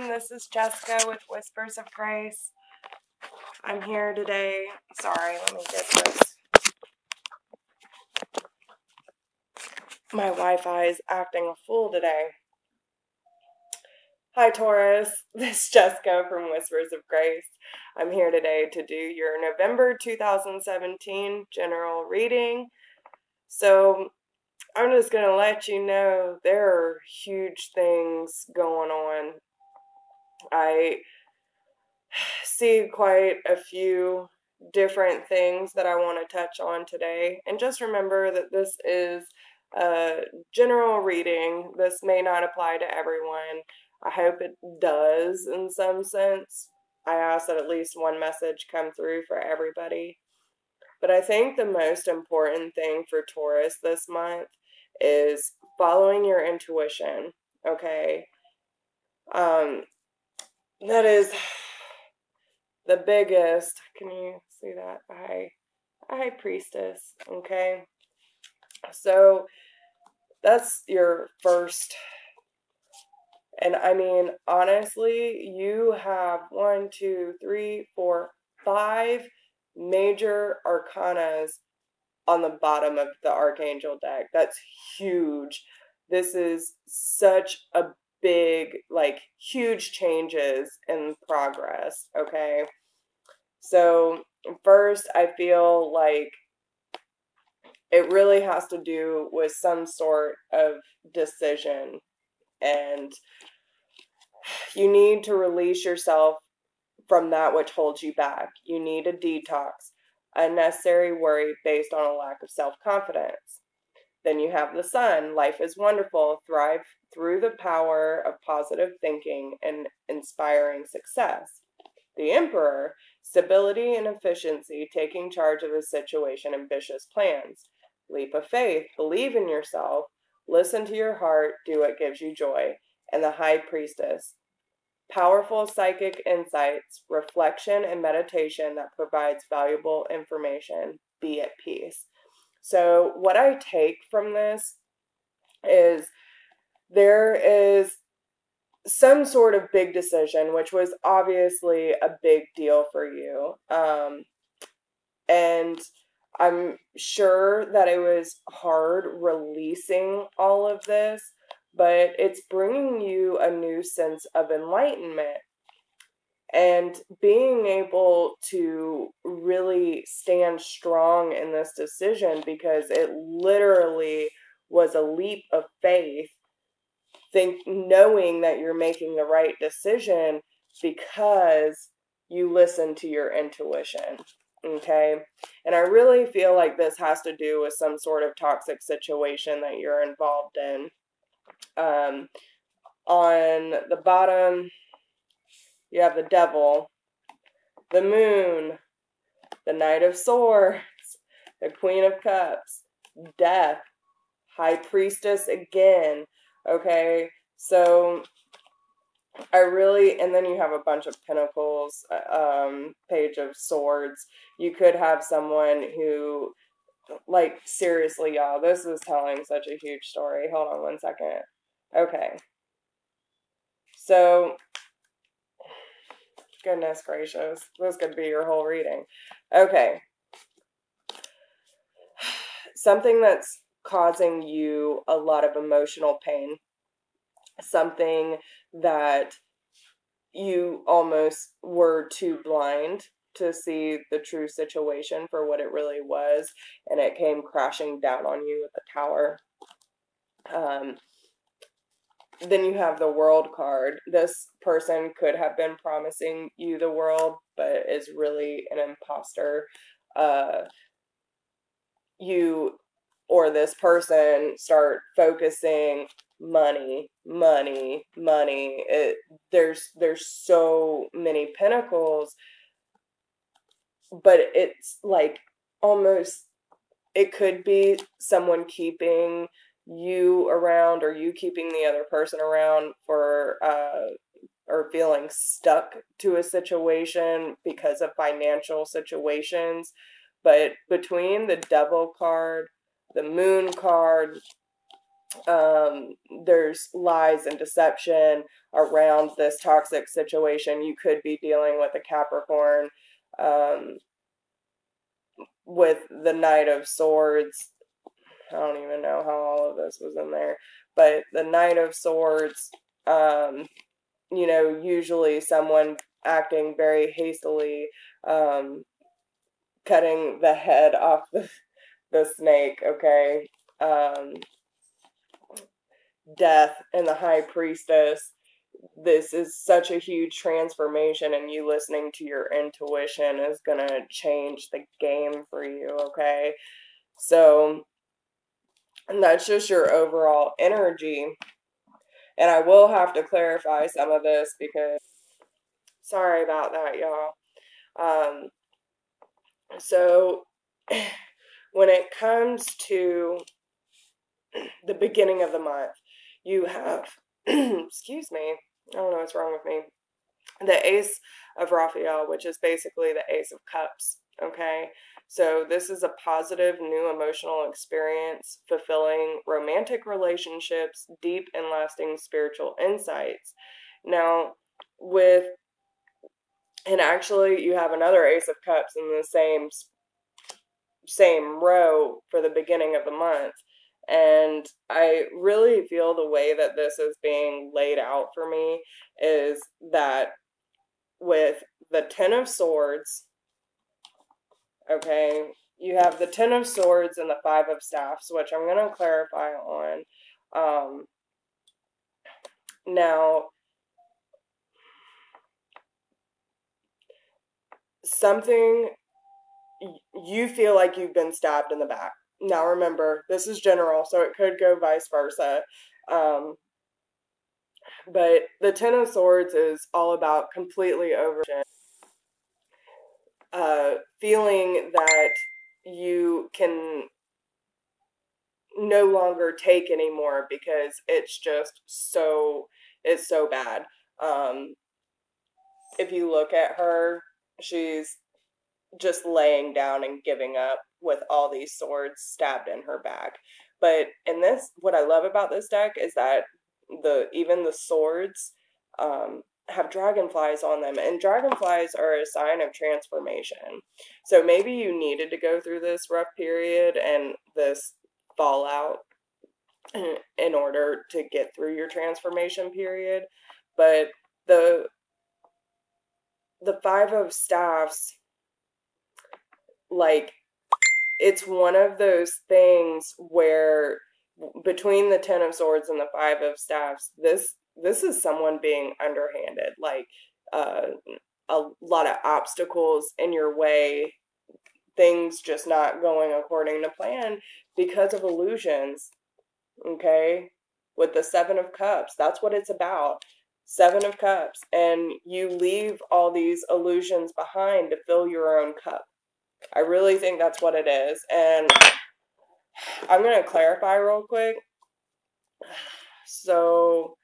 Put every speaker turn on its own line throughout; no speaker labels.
everyone. This is Jessica with Whispers of Grace. I'm here today. Sorry, let me get this. My Wi-Fi is acting a fool today. Hi, Taurus. This is Jessica from Whispers of Grace. I'm here today to do your November 2017 general reading. So I'm just going to let you know there are huge things going on. I see quite a few different things that I want to touch on today. And just remember that this is a general reading. This may not apply to everyone. I hope it does in some sense. I ask that at least one message come through for everybody. But I think the most important thing for Taurus this month is following your intuition, okay? That is the biggest. Can you see that? High priestess, okay? So that's your first. And I mean, honestly, you have 5 major arcanas on the bottom of the Archangel deck. That's huge. This is such a big, huge changes in progress, okay? So first, I feel like it really has to do with some sort of decision, and you need to release yourself from that which holds you back. You need a detox, unnecessary worry based on a lack of self-confidence. Then you have the Sun. Life is wonderful. Thrive through the power of positive thinking and inspiring success. The Emperor. Stability and efficiency. Taking charge of a situation. Ambitious plans. Leap of faith. Believe in yourself. Listen to your heart. Do what gives you joy. And the High Priestess. Powerful psychic insights, reflection, and meditation that provides valuable information. Be at peace. So what I take from this is there is some sort of big decision, which was obviously a big deal for you. And I'm sure that it was hard releasing all of this, but it's bringing you a new sense of enlightenment and being able to really stand strong in this decision, because it literally was a leap of faith, knowing that you're making the right decision because you listen to your intuition. Okay, and I really feel like this has to do with some sort of toxic situation that you're involved in. On the bottom, you have the Devil, the Moon, the Knight of Swords, the Queen of Cups, Death, High Priestess again. Okay, so and then you have a bunch of Pentacles, Page of Swords. You could have someone who, seriously, y'all, this is telling such a huge story. Hold on one second. Okay. So, goodness gracious, this could be your whole reading. Okay. Something that's causing you a lot of emotional pain. Something that you almost were too blind to see the true situation for what it really was, and it came crashing down on you with the Tower. Then you have the World card. This person could have been promising you the world, but is really an imposter. You or this person start focusing money. There's so many pentacles, but it's almost, it could be someone keeping you around, or you keeping the other person around for or feeling stuck to a situation because of financial situations. But between the Devil card, the Moon card, there's lies and deception around this toxic situation. You could be dealing with a Capricorn, um, with the Knight of Swords. I don't even know how all of this was in there, but the Knight of Swords, you know, usually someone acting very hastily, um, cutting the head off the snake, okay? Um, Death and the High Priestess. This is such a huge transformation, and you listening to your intuition is going to change the game for you, okay? So, and that's just your overall energy. And I will have to clarify some of this because, sorry about that, y'all. So, when it comes to the beginning of the month, you have, excuse me, I don't know what's wrong with me, the Ace of Raphael, which is basically the Ace of Cups, okay? So this is a positive new emotional experience, fulfilling romantic relationships, deep and lasting spiritual insights. Now, and actually you have another Ace of Cups in the same row for the beginning of the month. And I really feel the way that this is being laid out for me is that with the Ten of Swords, okay, you have the Ten of Swords and the Five of Staffs, which I'm going to clarify on. Now, something, you feel like you've been stabbed in the back. Now remember, this is general, so it could go vice versa. But the Ten of Swords is all about completely over, feeling that you can no longer take anymore because it's so bad. If you look at her, she's just laying down and giving up with all these swords stabbed in her back. But in this, what I love about this deck is that even the swords have dragonflies on them, and dragonflies are a sign of transformation. So maybe you needed to go through this rough period and this fallout in order to get through your transformation period. But the Five of Staffs, like, it's one of those things where between the Ten of Swords and the Five of Staffs, this is someone being underhanded, like a lot of obstacles in your way, things just not going according to plan because of illusions, okay? With the Seven of Cups, that's what it's about. Seven of Cups, and you leave all these illusions behind to fill your own cup. I really think that's what it is. And I'm going to clarify real quick. So,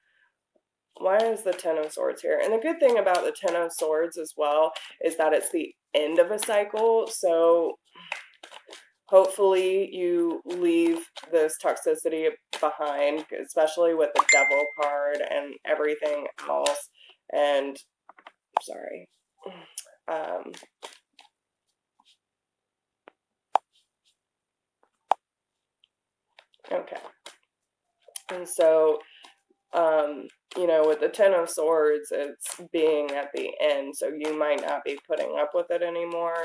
why is the Ten of Swords here? And the good thing about the Ten of Swords as well is that it's the end of a cycle. So, hopefully you leave this toxicity behind, especially with the Devil card and everything else. And, sorry. Okay. And so, you know, with the Ten of Swords, it's being at the end, so you might not be putting up with it anymore.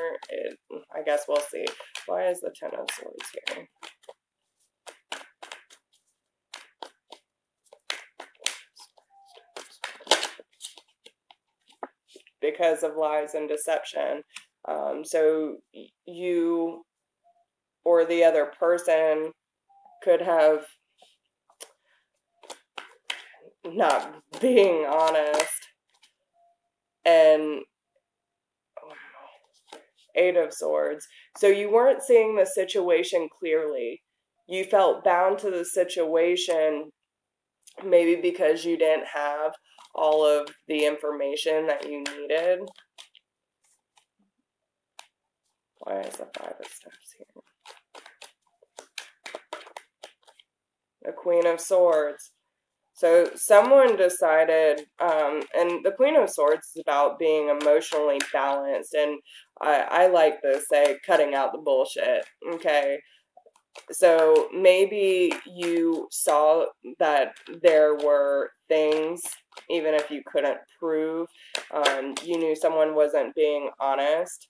I guess we'll see. Why is the Ten of Swords here? Because of lies and deception. So you or the other person could have not being honest, and Eight of Swords. So you weren't seeing the situation clearly. You felt bound to the situation, maybe because you didn't have all of the information that you needed. Why is the Five of Staffs here? The Queen of Swords. So someone decided, and the Queen of Swords is about being emotionally balanced, and I like to say cutting out the bullshit, okay? So maybe you saw that there were things, even if you couldn't prove, you knew someone wasn't being honest,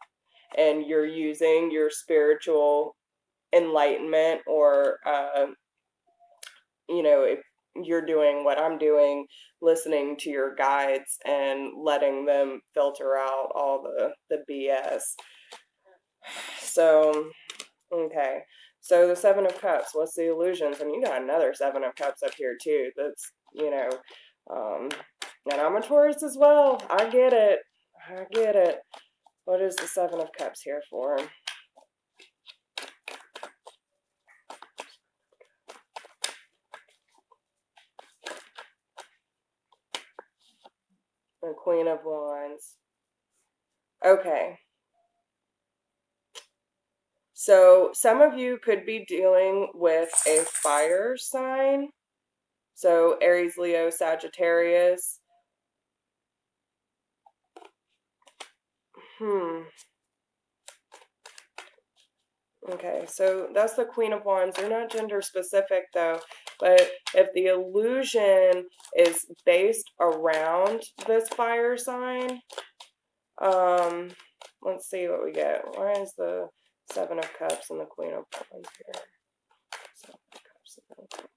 and you're using your spiritual enlightenment, or if you're doing what I'm doing, listening to your guides and letting them filter out all the BS. So, okay. So the Seven of Cups, what's the illusions? And you got another Seven of Cups up here too. That's, and I'm a Taurus as well. I get it. I get it. What is the Seven of Cups here for? The Queen of Wands. Okay. So some of you could be dealing with a fire sign. So Aries, Leo, Sagittarius. Okay, so that's the Queen of Wands. They're not gender specific though, but if the illusion is based around this fire sign, let's see what we get. Why is the Seven of Cups and the Queen of Wands here? Seven of Cups and the Queen of Wands.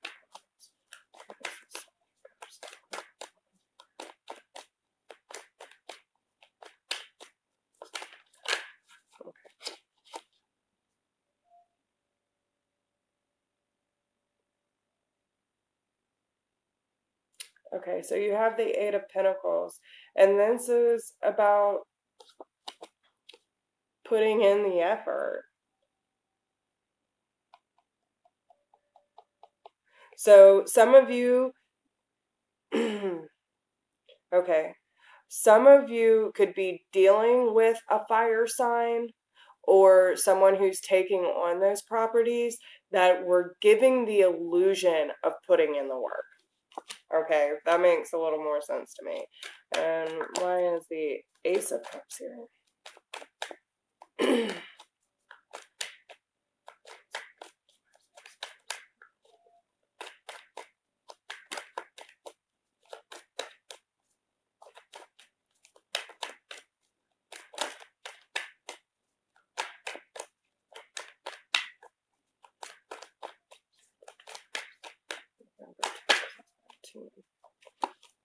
Okay, so you have the Eight of Pentacles, and this is about putting in the effort. So some of you, okay, some of you could be dealing with a fire sign or someone who's taking on those properties that were giving the illusion of putting in the work. Okay, that makes a little more sense to me. And why is the Ace of Cups here?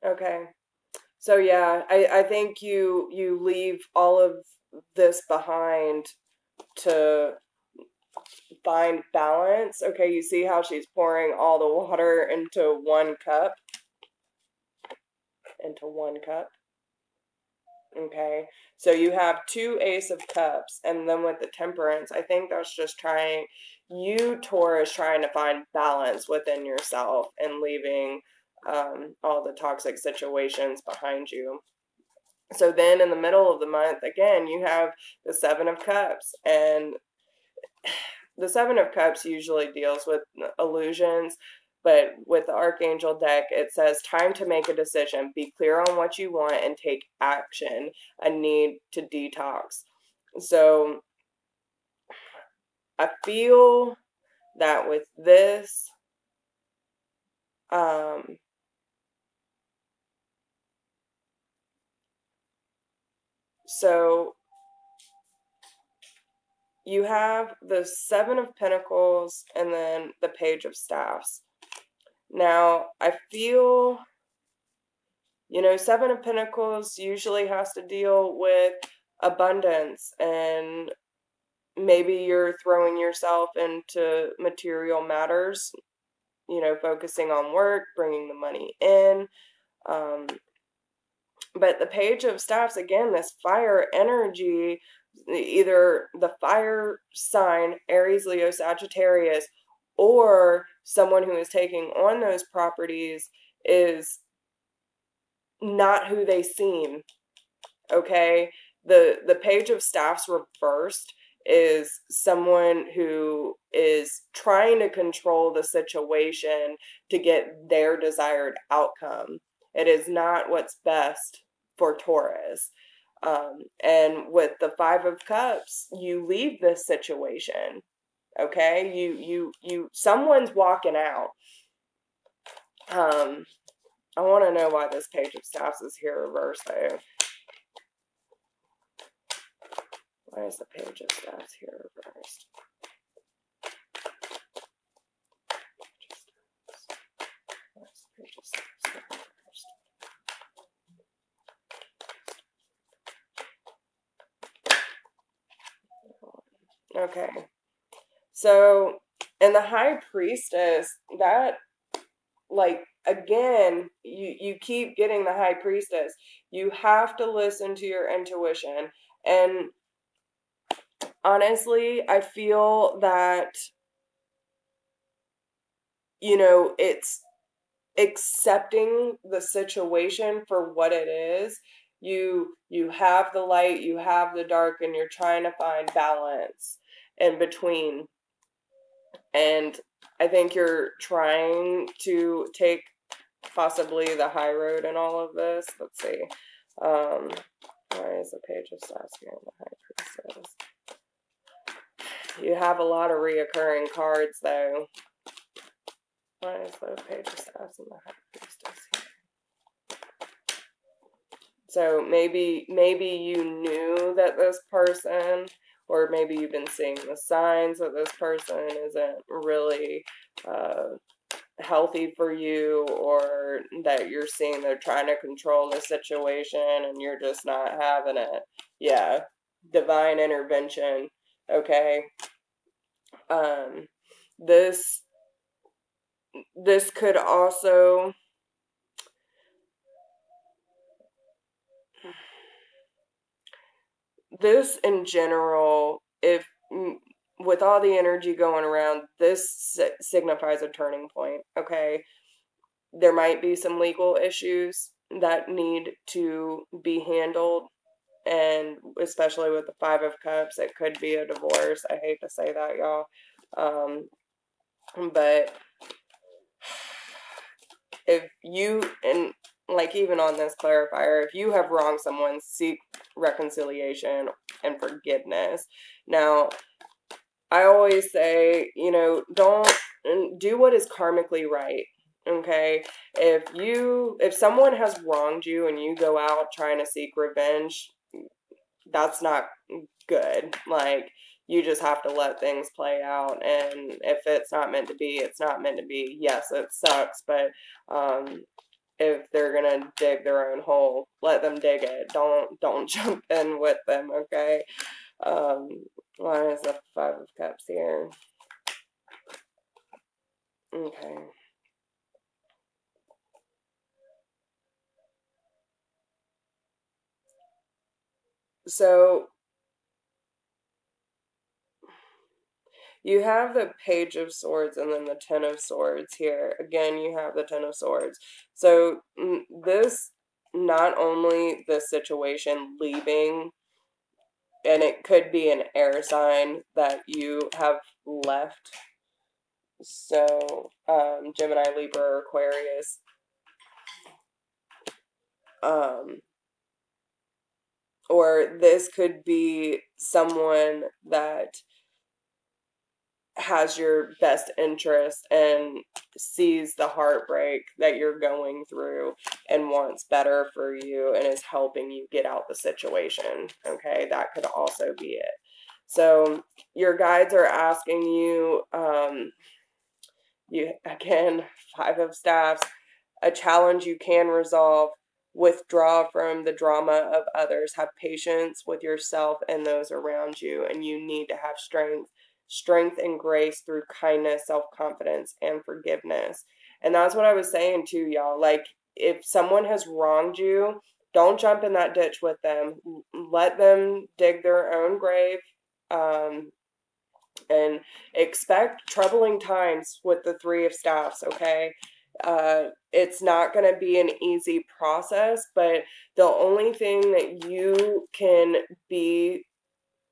Okay. So yeah, I think you leave all of this behind to find balance. Okay, you see how she's pouring all the water into one cup? Into one cup. Okay, so you have two Ace of Cups, and then with the Temperance, I think that's just Taurus, trying to find balance within yourself and leaving all the toxic situations behind you. So then in the middle of the month, again, you have the Seven of Cups, and the Seven of Cups usually deals with illusions, but with the Archangel deck, it says time to make a decision, be clear on what you want, and take action, a need to detox. So I feel that with this, so you have the Seven of Pentacles and then the Page of Staffs. Now, I feel, Seven of Pentacles usually has to deal with abundance, and maybe you're throwing yourself into material matters, focusing on work, bringing the money in. But the Page of Staffs, again, this fire energy, either the fire sign, Aries, Leo, Sagittarius, or someone who is taking on those properties is not who they seem. Okay, the Page of Staffs reversed is someone who is trying to control the situation to get their desired outcome. It is not what's best for Taurus. And with the Five of Cups, you leave this situation. Okay, someone's walking out. I want to know why this Page of Staffs is here reversed, though. Why is the Page of Staffs here reversed? Why is the Page of Staffs here reversed? Okay. So, in the High Priestess, that, like, again, you keep getting the High Priestess. You have to listen to your intuition. And honestly, I feel that, you know, it's accepting the situation for what it is. You have the light, you have the dark, and you're trying to find balance in between. And I think you're trying to take possibly the high road in all of this. Let's see. Why is the Page of Staffs here in the High Priestess? You have a lot of reoccurring cards, though. Why is the Page of Staffs in the High Priestess here? So maybe you knew that this person, or maybe you've been seeing the signs that this person isn't really healthy for you, or that you're seeing they're trying to control the situation and you're just not having it. Yeah, divine intervention. Okay. This could also, this in general, if with all the energy going around, this signifies a turning point. Okay, there might be some legal issues that need to be handled, and especially with the Five of Cups, it could be a divorce. I hate to say that, y'all, but if you, and like even on this clarifier, if you have wronged someone, seek reconciliation and forgiveness. Now, I always say, you know, don't do what is karmically right. Okay, if someone has wronged you and you go out trying to seek revenge, that's not good. Like, you just have to let things play out, and if it's not meant to be, it's not meant to be. Yes, it sucks, but if they're gonna dig their own hole, let them dig it. Don't jump in with them. Okay. Why is the Five of Cups here? Okay. So you have the Page of Swords and then the Ten of Swords here. Again, you have the Ten of Swords. So this, not only the situation leaving, and it could be an air sign that you have left. So Gemini, Libra, or Aquarius. Or this could be someone that has your best interest and sees the heartbreak that you're going through and wants better for you and is helping you get out the situation. Okay, that could also be it. So your guides are asking you, again, Five of Staffs, a challenge you can resolve. Withdraw from the drama of others. Have patience with yourself and those around you, and you need to have strength and grace through kindness, self-confidence, and forgiveness. And that's what I was saying too, y'all. Like, if someone has wronged you, don't jump in that ditch with them. Let them dig their own grave, and expect troubling times with the Three of Staffs, okay? It's not going to be an easy process, but the only thing that you can be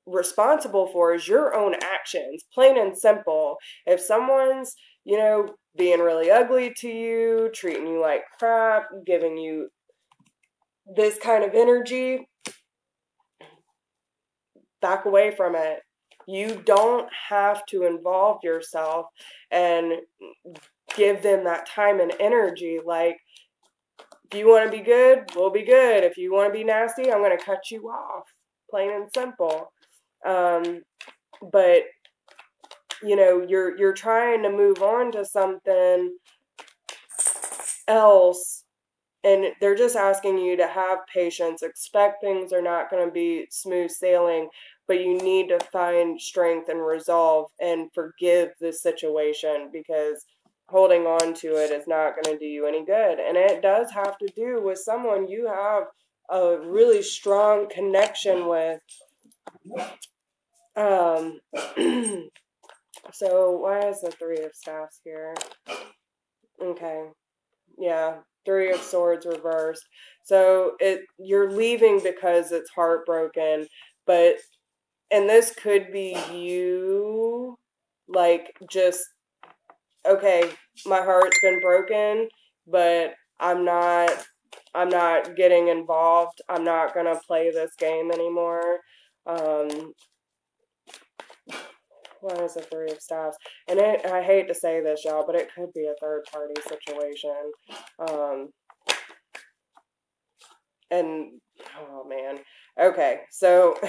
responsible for is your own actions, plain and simple. If someone's, being really ugly to you, treating you like crap, giving you this kind of energy, back away from it. You don't have to involve yourself and give them that time and energy. Like, if you want to be good, we'll be good. If you want to be nasty, I'm going to cut you off. Plain and simple. But you're trying to move on to something else, and they're just asking you to have patience. Expect things are not going to be smooth sailing, but you need to find strength and resolve and forgive this situation, because holding on to it is not going to do you any good. And it does have to do with someone you have a really strong connection with. So why is the Three of Staffs here? Okay. Yeah. Three of Swords reversed. So you're leaving because it's heartbroken, and this could be you, like, just, okay, my heart's been broken, but I'm not getting involved. I'm not gonna play this game anymore. Why is the Three of Staffs? And I hate to say this, y'all, but it could be a third party situation. And oh man. Okay, so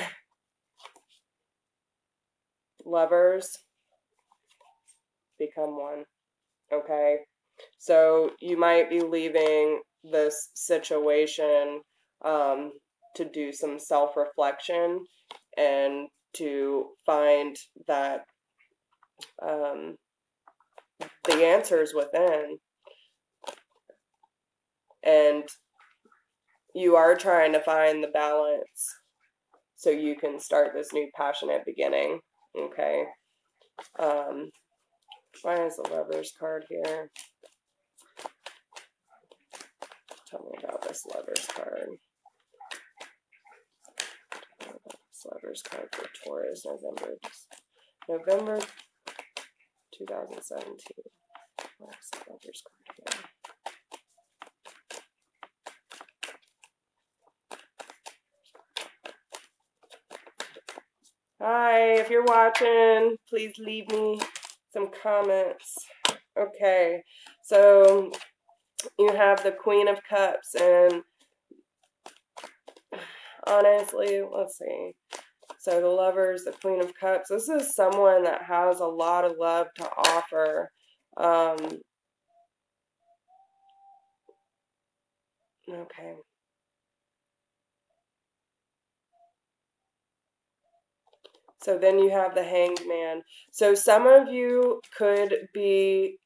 lovers become one. Okay, so you might be leaving this situation to do some self-reflection and to find that the answers within. And you are trying to find the balance so you can start this new passionate beginning. Okay. Why is the Lovers card here? Tell me about this Lovers card. This Lovers card for Taurus, November 2017. Where's the Lovers card here? Hi, if you're watching, please leave me some comments. Okay, so you have the Queen of Cups, and honestly, let's see. So the Lovers, the Queen of Cups, this is someone that has a lot of love to offer. Okay. So then you have the Hanged Man. So some of you could be,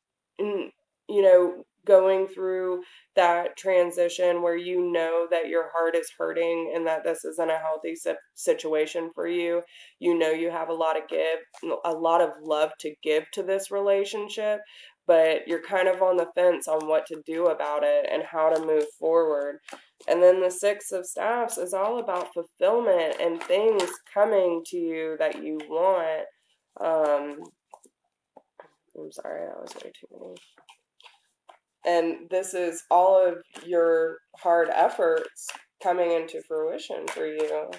going through that transition where you know that your heart is hurting and that this isn't a healthy situation for you. You know you have a lot of love to give to this relationship, but you're kind of on the fence on what to do about it and how to move forward. And then the Six of Staffs is all about fulfillment and things coming to you that you want. I'm sorry, that was way too many. And this is all of your hard efforts coming into fruition for you.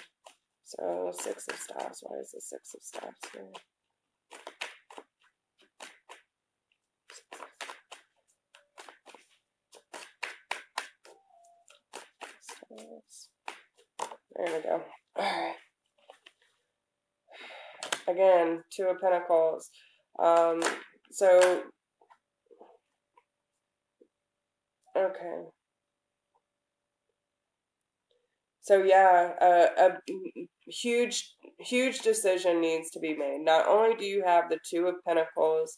So, Six of Staffs. Why is the Six of Staffs here? There we go. Alright. Again, Two of Pentacles. Okay. So yeah, a huge decision needs to be made. Not only do you have the Two of Pentacles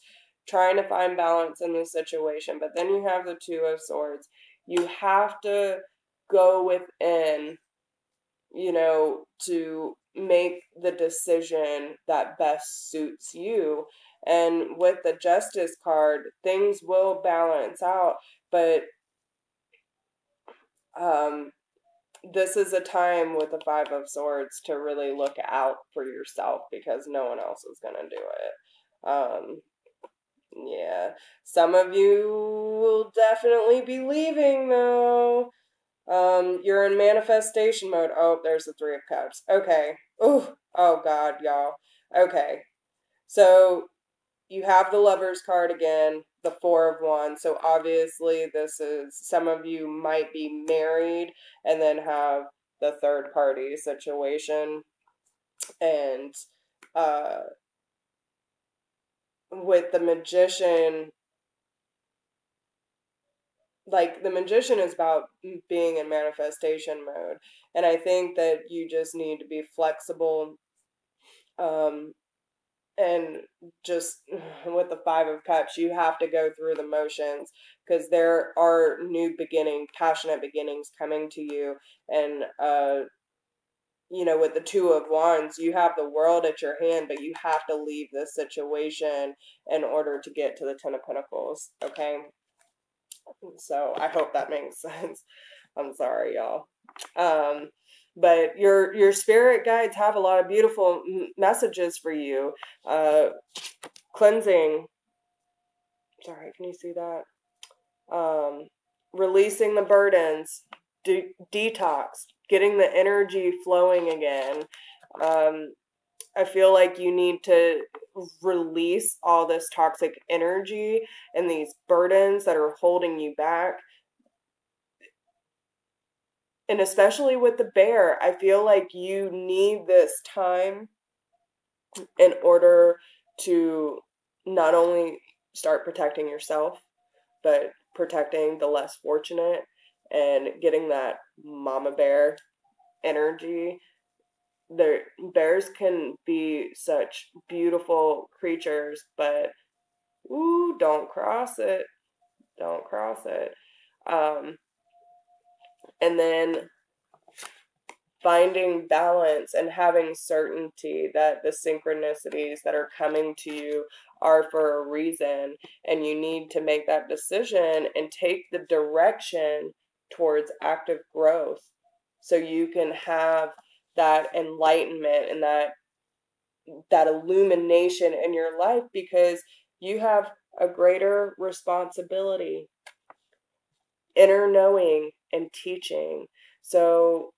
trying to find balance in this situation, but then you have the Two of Swords. You have to go within, to make the decision that best suits you. And with the Justice card, things will balance out, but this is a time with the Five of Swords to really look out for yourself because no one else is going to do it. Yeah. Some of you will definitely be leaving though. You're in manifestation mode. Oh, there's the Three of Cups. Okay. Oh God, y'all. Okay. So you have the Lover's card again, the Four of Wands. So obviously this is, some of you might be married and then have the third party situation. And uh with the Magician, like the Magician is about being in manifestation mode. And I think that you just need to be flexible, um and just with the Five of Cups, you have to go through the motions because there are new passionate beginnings coming to you. And with the Two of Wands, you have the world at your hand, but you have to leave this situation in order to get to the Ten of Pentacles. Okay, so I hope that makes sense. I'm sorry, y'all. But your spirit guides have a lot of beautiful messages for you. Cleansing. Sorry, can you see that? Releasing the burdens, detox, getting the energy flowing again. I feel like you need to release all this toxic energy and these burdens that are holding you back. And especially with the Bear, I feel like you need this time in order to not only start protecting yourself, but protecting the less fortunate and getting that mama bear energy. The bears can be such beautiful creatures, but ooh, don't cross it. Don't cross it. And then finding balance and having certainty that the synchronicities that are coming to you are for a reason, and you need to make that decision and take the direction towards active growth so you can have that enlightenment and that illumination in your life, because you have a greater responsibility, inner knowing and teaching. So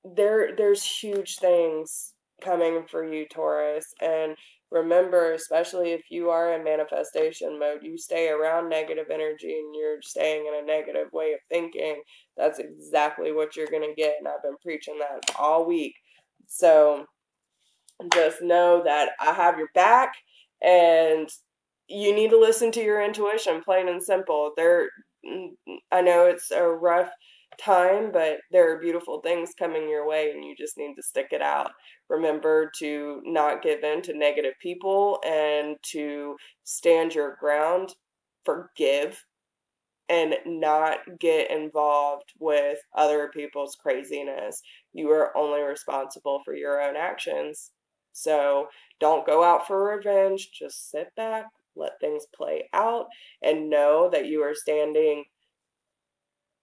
there's huge things coming for you, Taurus. And remember, especially if you are in manifestation mode, you stay around negative energy and you're staying in a negative way of thinking, that's exactly what you're going to get. And I've been preaching that all week. So just know that I have your back, and you need to listen to your intuition, plain and simple. I know it's a rough time, but there are beautiful things coming your way, and you just need to stick it out. Remember to not give in to negative people and to stand your ground, forgive, and not get involved with other people's craziness. You are only responsible for your own actions. So don't go out for revenge. Just sit back, let things play out, and know that you are standing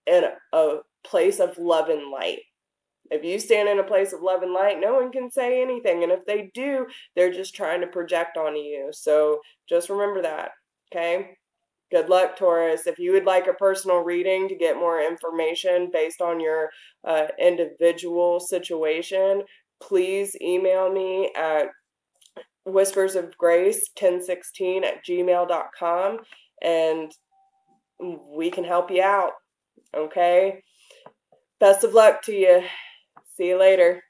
in a place of love and light. If you stand in a place of love and light, no one can say anything. And if they do, they're just trying to project on you. So just remember that, okay? Good luck, Taurus. If you would like a personal reading to get more information based on your individual situation, please email me at whispersofgrace1016@gmail.com, and we can help you out, okay? Best of luck to you. See you later.